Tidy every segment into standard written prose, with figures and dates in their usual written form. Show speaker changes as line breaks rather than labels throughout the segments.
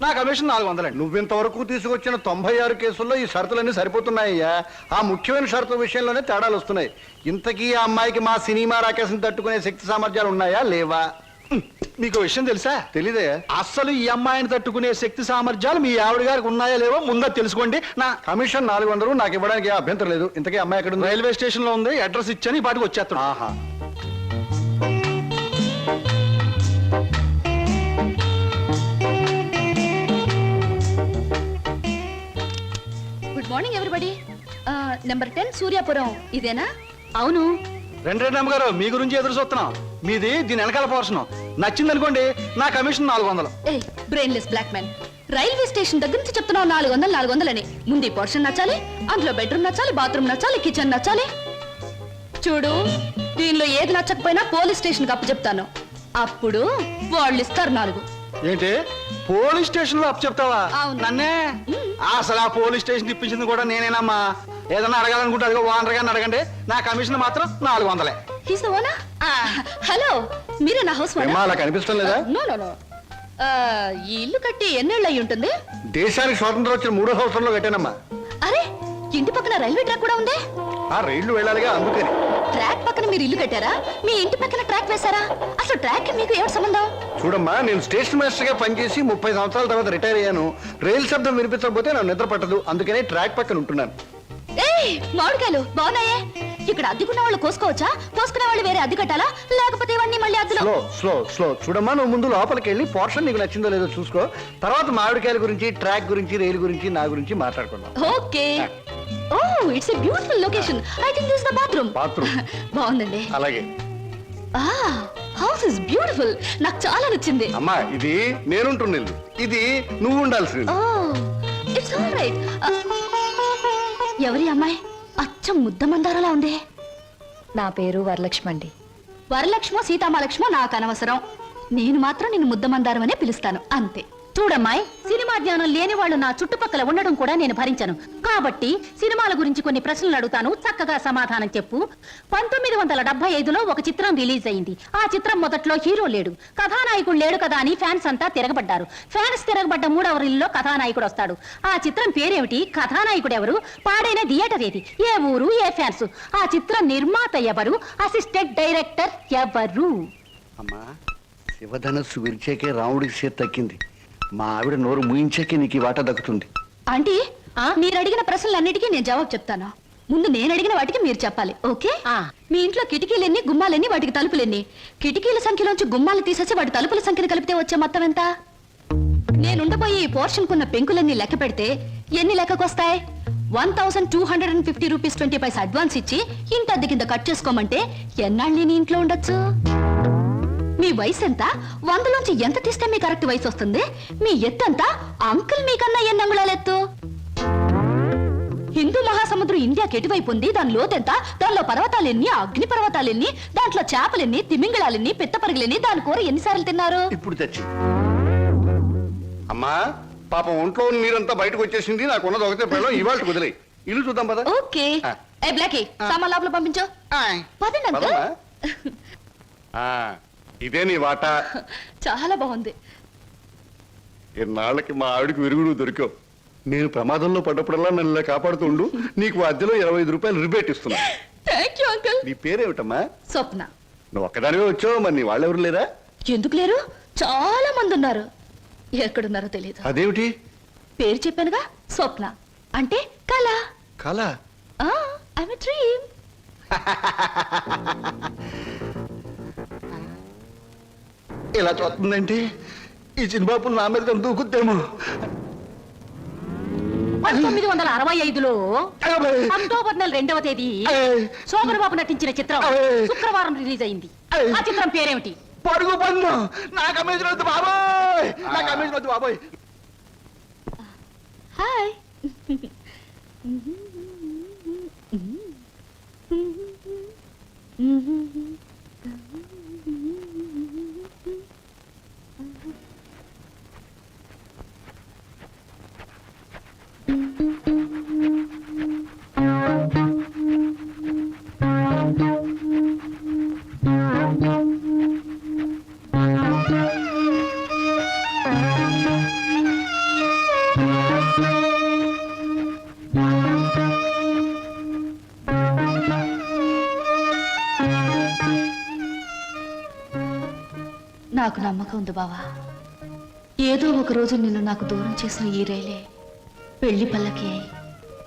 నా కమిషన్ 400.
నువ్వింతవరకు తీసుకొచ్చిన 96 కేసుల్లో ఈ షరతులన్నీ సరిపోతున్నాయ్యా. ఆ ముఖ్యమైన షరతుల విషయంలోనే తేడాలు వస్తున్నాయి. ఇంతకీ ఆ అమ్మాయికి మా సినిమా రాకేశం తట్టుకునే శక్తి సామర్థ్యాలు ఉన్నాయా లేవా?
మీకు విషయం తెలుసా?
తెలీదే.
అస్సలు ఈ అమ్మాయిని తట్టుకునే శక్తి సామర్థ్యాలు మీ ఆవిడ గారికి ఉన్నాయా లేవో ముందా తెలుసుకోండి. నా
కమిషన్ 400 నాకు ఇవ్వడానికి అభ్యంతరం లేదు. ఇంతకీ అమ్మాయి ఎక్కడ ఉంది?
రైల్వే స్టేషన్ లో ఉంది. అడ్రస్ ఇచ్చాను, ఈ పాటికి వచ్చేస్తాను.
ఆహా.
Good morning everybody. Number 10 Suryapuram ఇదేనా? అవును.
రెండు అమ్మగారు, మీ గురించి ఎదురు చూస్తున్నాం. మీది దీని వెనకాల పోర్షన్ నచ్చింది అనుకోండి, నా commission 400.
A brainless black man, railway station దగ్గర నుంచి చెప్తున్నావు 400 అని. ముందు పోర్షన్ నచ్చాలి, అందులో బెడ్రూమ్ నచ్చాలి, బాత్రూమ్ నచ్చాలి, కిచెన్ నచ్చాలి. చూడు, దీనిలో ఏది నచ్చకపోయినా పోలీస్ స్టేషన్ కి అప్పు చెప్తాను. అప్పుడు వాళ్ళు ఇస్తారు 4.
ఏంటి పోలీస్ స్టేషన్ లో అప్పు చెప్తావా?
అవును.
నన్నే? అసలు ఆ పోలీస్ స్టేషన్ ఇప్పించింది కూడా నేనేనమ్మా. ఏదన్నా అడగాలనుకుంటే అదిగో ఓనర్ గారిని అడగండి. నా కమిషన్ మాత్రం 400.
హలో, మీరే నా హౌస్
అలా కనిపిస్తాం లేదా?
ఈ ఇల్లు కట్టి ఎన్నేళ్ళు అయి ఉంటుంది?
దేశానికి స్వాతంత్రం వచ్చిన 3వ సంవత్సరంలో కట్టానమ్మా.
అరే, ఇంటి పక్కన రైల్వే ట్రాక్ కూడా ఉంది.
ఆ రైళ్లు వెళ్ళాలిగా, అందుకని.
ట్రాక్ పక్కన మీరు ఇల్లు కట్టారా? మీ ఇంటి పక్కన ట్రాక్ వేశారా? అసలు ట్రాక్ మీకు ఏమిటి సంబంధం?
చూడమ్మా, నేను స్టేషన్ మాస్టర్ గా పనిచేసి 30 సంవత్సరాల తర్వాత రిటైర్ అయ్యాను. రైలు శబ్దం వినిపించకపోతే నాకు నిద్ర పట్టదు. అందుకనే ట్రాక్ పక్కన ఉంటున్నాను.
మామిడికాయలు బాగున్నాయే. ఇక్కడ అద్దెకున్న వాళ్ళు కోసుకోవచ్చా? కోసుకునే వాళ్ళు వేరే అద్దె కట్టాలా? లేకపోతే ఇవన్నీ మళ్ళీ అద్దెలో?
స్లో స్లో స్లో చూడమ్మా, నువ్వు ముందు లోపలికి వెళ్ళి పోర్షన్ నీకు నచ్చిందో లేదో చూసుకో. తర్వాత మామిడికాయల గురించి, ట్రాక్ గురించి, రైలు గురించి, నా గురించి మాట్లాడుకుందాం.
Okay. Oh, it's a beautiful location. I think this is the bathroom. బాగుందండి.
అలాగే.
House is beautiful. నాకు చాలా నచ్చింది.
అమ్మా, ఇది నేనుంటున్న ఇల్లు, ఇది నువ్వు ఉండాల్సింది.
ఓ, ఇట్స్ ఆల్ రైట్. ఎవరి అమ్మాయి? అచ్చం ముద్ద మందారలా ఉంది.
నా పేరు వరలక్ష్మి అండి.
వరలక్ష్మో సీతామలక్ష్మో నాకు అనవసరం. నేను మాత్రం నిన్ను ముద్ద మందారం అనే పిలుస్తాను, అంతే. చూడమ్మాయి, సినిమా జ్ఞానం లేని వాళ్ళు నా చుట్టుపక్కల ఉండడం కూడా నేను భరించను. కాబట్టి సినిమాల గురించి కొన్ని ప్రశ్నలు అడుగుతాను, చక్కగా సమాధానం చెప్పు. 1975లో ఒక చిత్రం రిలీజ్ అయింది. ఆ చిత్రం మొదట్లో హీరో లేడు, కథానాయకుడు లేడు కదా అని ఫ్యాన్స్ అంతా తిరగబడ్డారు. ఫ్యాన్స్ తిరగబడ్డ 3వ రీల్లో కథానాయకుడు వస్తాడు. ఆ చిత్రం పేరేమిటి? కథానాయకుడు ఎవరు? పాడైన థియేటర్ ఏది? ఏ ఊరు? ఏ ఫ్యాన్స్? ఆ చిత్రం నిర్మాత ఎవరు? అసిస్టెంట్ డైరెక్టర్ ఎవరు?
అమ్మా, శివధనస్సు విరిచేకే రాముడికి చేతి తక్కింది. మా ఆవిడ నోరు ముయించాకే నీకు ఈ వాటా దక్కుతుంది.
ఆంటీ, మీరు అడిగిన ప్రశ్నలన్నిటికీ నేను జవాబు చెప్తాను. ముందు నేను అడిగిన వాటికి మీరు చెప్పాలి, ఓకే? మీ ఇంట్లో కిటికీలెన్ని, గుమ్మాలెన్ని, వాటికి తలుపులెన్ని? కిటికీల సంఖ్యలోంచి గుమ్మాలు తీసేసి వాటి తలుపుల సంఖ్యను కలిపితే వచ్చే మొత్తం ఎంత? నేనుండబోయే ఈ పోర్షన్ కున్న పెంకులన్నీ లెక్క పెడితే ఎన్ని లెక్కకొస్తాయి? 1250 రూపీస్ 20 పైసా అడ్వాన్స్ ఇచ్చి ఇంటి అద్దె కింద కట్ చేసుకోమంటే ఎన్నాళ్ళు నేను ఇంట్లో ఉండొచ్చు? మీ వయసు ఎంత? 100లోంచి ఎంత తీస్తే మీ కరెక్ట్ వయసు వస్తుంది? మీ ఎత్తు ఎంత? అంకుల్ మీకన్నా ఎన్ని అంగుళాల ఎత్తు? హిందూ మహాసముద్రం ఇండియాకి ఎటువైపు ఉంది? దాని లోతెంత? దానిలో పర్వతాలెన్ని, అగ్ని పర్వతాలెన్ని, దాంట్లో చేపలెన్ని, తిమింగళాలెన్ని, పిత్తపరిగలెన్ని, దాని కూర ఎన్నిసార్లు తిన్నారు?
ఇప్పుడు తెచ్చి అమ్మా, పాపం ఒంట్లో నీరంతా బయటకు వచ్చేసింది. నాకున్నది ఒకటే పిల్లలు, ఇవాళ వదిలే. ఇల్లు చూద్దాం పద.
ఓకే. ఏ బ్లాకీ, సామాన్ లోపల పంపించు. పదండి అంకుల్.
ఇదే నీ వాటా.
చాలా బాగుంది.
ఎన్నాళ్ళకి మా ఆవిడికి విరుగుడు దొరికావు. నేను ప్రమాదంలో పడ్డప్పుడల్లా నన్ను ఇలా కాపాడుతూ ఉండు. నీకు అద్దెలో 25 రూపాయలు రిబేట్ ఇస్తున్నా.
Thank you uncle.
నీ పేరేమిటమ్మా?
స్వప్న.
నువ్వు ఒక్కదానివే వచ్చావు, మరి నీ వాళ్ళెవరు లేరా?
ఎందుకు లేరు? చాలా మంది ఉన్నారు. ఎక్కడున్నారో తెలియదు.
అదేమిటి?
పేరు చెప్పానుగా, స్వప్న అంటే కళ.
కళ?
I'm a dream.
ఇలా చూస్తుందంటే ఈ చిన్నబాబులు నా మీద దూకుద్దేమో.
1965లో అక్టోబర్ నెల 2వ తేదీ శోభన్ బాబు నటించిన చిత్రం శుక్రవారం రిలీజ్ అయింది. ఆ చిత్రం పేరేమిటి?
పడుగు పన్ను. నా కమిషన్ వద్దు బాబోయ్, నా కమిషన్ వద్దు బాబోయ్.
హాయ్. నాకు నమ్మకం ఉంది బావా. ఏదో ఒక రోజు నిన్ను నాకు దూరం చేసిన ఈ రైలే పెళ్లి పల్లకి అయి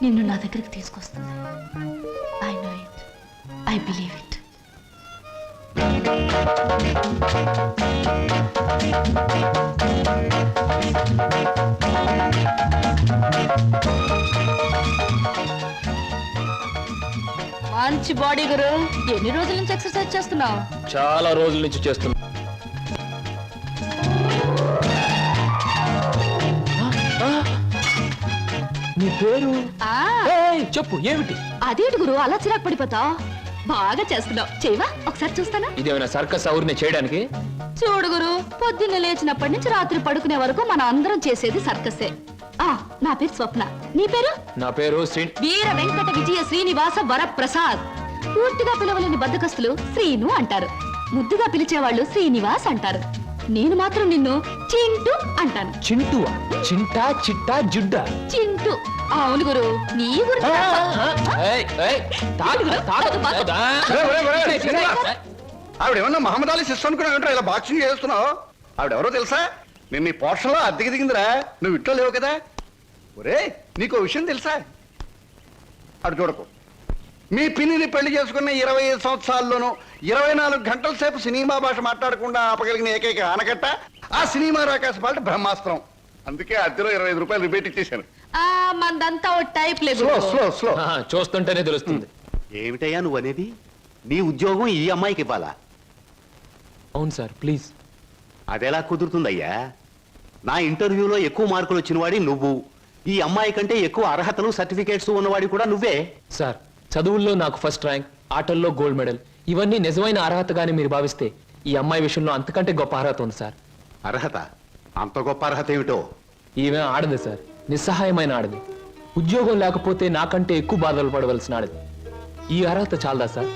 నిన్ను నా దగ్గరికి తీసుకొస్తుంది. I know it, I believe it. మంచి బాడీ గురు. ఎన్ని రోజుల నుంచి ఎక్సర్సైజ్ చేస్తున్నావు?
చాలా రోజుల నుంచి చేస్తున్నా. నీ పేరు చెప్పు, ఏమిటి?
అదేంటి గురు అలా చిరాకు పడిపోతావు? బాగా చేస్తున్నావు. చేయవా ఒకసారి చూస్తానా?
ఇదేమైనా సర్కస్ ఊరిని చేయడానికి?
చూడు గురు, పొద్దున్న లేచినప్పటి నుంచి రాత్రి పడుకునే వరకు మన అందరం చేసేది సర్కసే. నా పేరు స్వప్న. నీ పేరు?
నా పేరు
వీర వెంకట విజయ శ్రీనివాస వరప్రసాద్. పూర్తిగా పిలవలేని బద్దకస్తులు శ్రీను అంటారు. ముద్దుగా పిలిచేవాళ్ళు శ్రీనివాస్ అంటారు. నేను మాత్రం నిన్ను చింటూ అంటాను.
చింటువా? చింటా, చిట్టా, జుడ్డా?
చింటూ. అవును గురు, నీ గురించి
ఆవిడేమన్నా మహమ్మద్ అలీ సిస్టర్ అనుకున్నావు, ఇలా బాక్సింగ్ చేస్తున్నావు? ఆవిడెవరో తెలుసా? నేను నీ పోర్షన్లో అద్దెకి దిగిందిరా. నువ్వు ఇంట్లో లేవు కదా. ఒరే, నీకో విషయం తెలుసా? అటు చూడకు. మీ పిన్నిని పెళ్లి చేసుకున్న 25 సంవత్సరాల్లోనూ 24 గంటల సేపు సినిమా భాష మాట్లాడకుండా ఆపగలిగిన ఏకైక ఆనకట్ట ఆ సినిమా రాకాశ పాట బ్రహ్మాస్త్రం. అందుకే అద్దెలో 25 రూపాయలు రిపేట్ ఇచ్చేశాను.
మందంతా ఓ టైప్ లేదు.
Slow slow slow.
చూస్తుంటేనే తెలుస్తుంది.
ఏమిటయ్యా నువ్వు అనేది? నీ ఉద్యోగం ఈ అమ్మాయికి ఇవ్వాలా?
అవును సార్, ప్లీజ్.
అదెలా కుదురుతుందయ్యా? నా ఇంటర్వ్యూలో ఎక్కువ మార్కులు వచ్చిన వాడి నువ్వు. ఈ అమ్మాయి కంటే ఎక్కువ అర్హతలు సర్టిఫికేట్స్ ఉన్నవాడి కూడా నువ్వే.
సార్, చదువుల్లో నాకు ఫస్ట్ ర్యాంక్, ఆటల్లో గోల్డ్ మెడల్, ఇవన్నీ నిజమైన అర్హతగానే మీరు భావిస్తే ఈ అమ్మాయి విషయంలో అంతకంటే గొప్ప అర్హత ఉంది సార్.
అర్హత? అంత గొప్ప అర్హత ఏమిటో?
ఈమె ఆడది సార్, నిస్సహాయమైన ఆడది. ఉద్యోగం లేకపోతే నాకంటే ఎక్కువ బాధలు పడవలసిన ఆడది. ఈ అర్హత చాలదా సార్?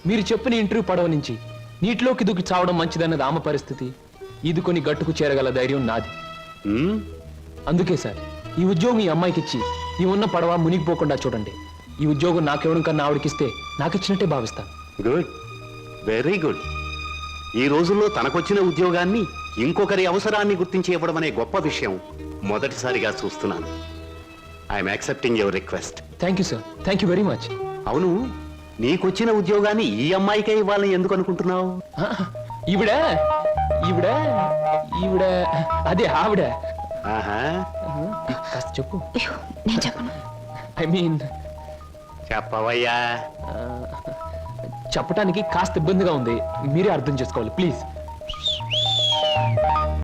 మీరు చెప్పిన ఇంటర్వ్యూ పడవ నుంచి నీటిలోకి దూకి చావడం మంచిదన్నది ఆమె పరిస్థితి. ఈదుకొని గట్టుకు చేరగల ధైర్యం నాది. అందుకే సార్, ఈ ఉద్యోగం ఈ అమ్మాయికి ఇచ్చి ఈ ఉన్న పడవ మునిగిపోకుండా చూడండి. ఈ ఉద్యోగం నాకెవడం కన్నా ఆవిడకిస్తే నాకిచ్చినట్టే భావిస్తాను.
Good, very good. ఈ రోజుల్లో తనకొచ్చిన ఉద్యోగాన్ని ఇంకొకరి అవసరాన్ని గుర్తించి ఇవ్వడం అనే గొప్ప విషయం మొదటిసారిగా చూస్తున్నాను. I'm accepting your request.
Thank you sir, thank you very much.
అవును, నీకొచ్చిన ఉద్యోగాన్ని ఈ అమ్మాయికే ఇవ్వాలని ఎందుకు అనుకుంటున్నావు?
ఈవిడ ఈవిడ ఈవిడ అదే ఆవిడ.
ఆహా,
కాస్త చెప్పు.
నేను చెప్పను.
ఐ మీన్
చెప్పవయ్యా.
చెప్పడానికి కాస్త ఇబ్బందిగా ఉంది, మీరే అర్థం చేసుకోవాలి ప్లీజ్.